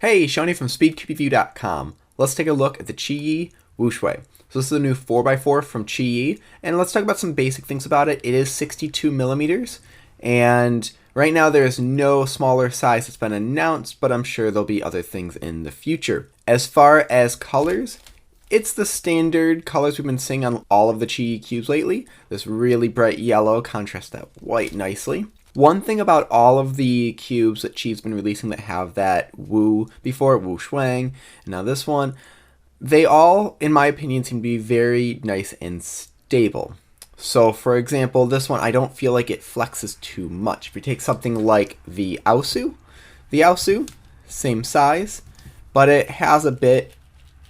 Hey, Shoni from SpeedQiYi.com. Let's take a look at the QiYi WuQue. So this is a new 4x4 from QiYi, and let's talk about some basic things about it. It is 62 millimeters, and right now there is no smaller size that's been announced, but I'm sure there'll be other things in the future. As far as colors, it's the standard colors we've been seeing on all of the QiYi cubes lately. This really bright yellow contrasts that white nicely. One thing about all of the cubes that QiYi's been releasing that have that Wu before, Wu Shuang, and now this one, they all, in my opinion, seem to be very nice and stable. So, for example, this one, I don't feel like it flexes too much. If you take something like the Aosu, same size, but it has a bit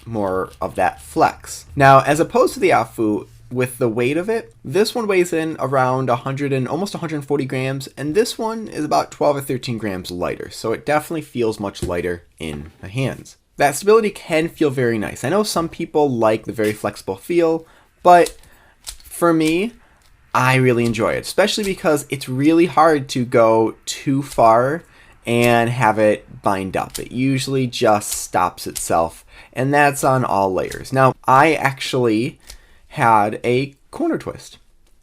more of that flex. Now, as opposed to the Aofu, with the weight of it, this one weighs in around 100 and almost 140 grams, and this one is about 12 or 13 grams lighter, so it definitely feels much lighter in the hands. That stability can feel very nice. I know some people like the very flexible feel, but for me, I really enjoy it, especially because it's really hard to go too far and have it bind up. It usually just stops itself, and that's on all layers. Now, I actually had a corner twist.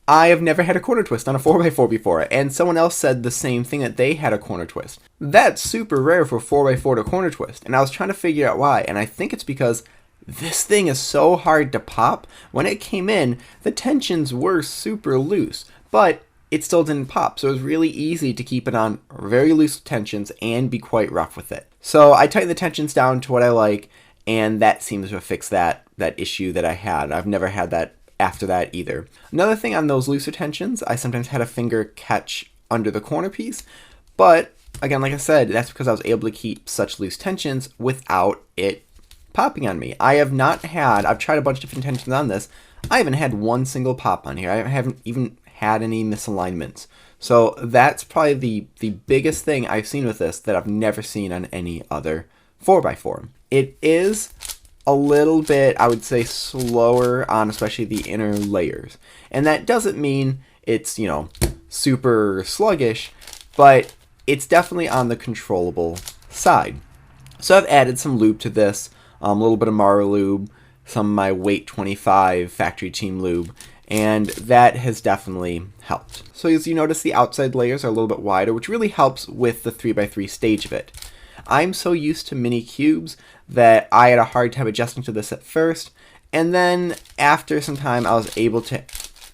I have never had a corner twist on a 4x4 before, and someone else said the same thing, that they had a corner twist. That's super rare for 4x4 to corner twist, and I was trying to figure out why, and I think it's because this thing is so hard to pop. When it came in, the tensions were super loose, but it still didn't pop, so it was really easy to keep it on very loose tensions and be quite rough with it. So I tightened the tensions down to what I like, and that seems to fix that issue that I had. I've never had that after that either. Another thing on those looser tensions, I sometimes had a finger catch under the corner piece, but again, like I said, that's because I was able to keep such loose tensions without it popping on me. I've tried a bunch of different tensions on this. I haven't had one single pop on here. I haven't even had any misalignments. So that's probably the biggest thing I've seen with this that I've never seen on any other 4x4. It is a little bit, I would say, slower on especially the inner layers. And that doesn't mean it's, super sluggish, but it's definitely on the controllable side. So I've added some lube to this, a little bit of Mara lube, some of my Weight 25 factory team lube, and that has definitely helped. So as you notice, the outside layers are a little bit wider, which really helps with the 3x3 stage of it. I'm so used to mini cubes that I had a hard time adjusting to this at first, and then after some time I was able to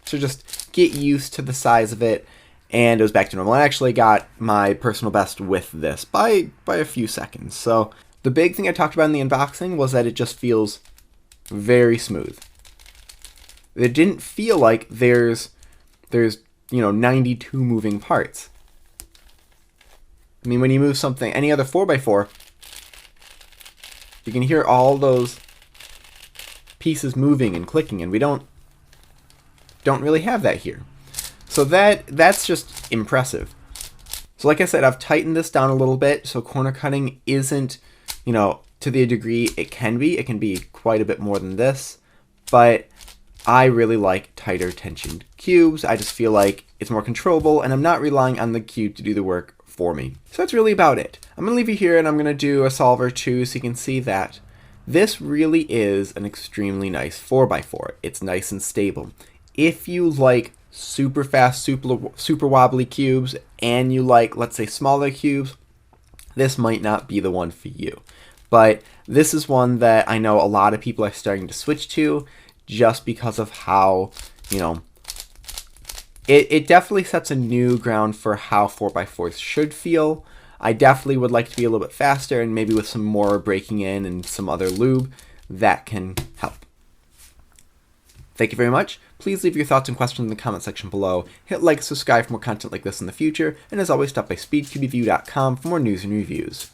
just get used to the size of it, and it was back to normal. I actually got my personal best with this by a few seconds. So the big thing I talked about in the unboxing was that it just feels very smooth. It didn't feel like there's 92 moving parts. I mean, when you move something, any other 4x4, you can hear all those pieces moving and clicking, and we don't really have that here. So that's just impressive. So like I said, I've tightened this down a little bit, so corner cutting isn't, to the degree it can be. It can be quite a bit more than this, but I really like tighter tensioned cubes. I just feel like it's more controllable, and I'm not relying on the cube to do the work for me. So that's really about it. I'm going to leave you here, and I'm going to do a solve or two so you can see that this really is an extremely nice 4x4. It's nice and stable. If you like super fast, super wobbly cubes, and you like, let's say, smaller cubes, this might not be the one for you. But this is one that I know a lot of people are starting to switch to just because of how, it definitely sets a new ground for how 4x4s should feel. I definitely would like to be a little bit faster, and maybe with some more breaking in and some other lube, that can help. Thank you very much. Please leave your thoughts and questions in the comment section below. Hit like, subscribe for more content like this in the future, and as always, stop by speedqbview.com for more news and reviews.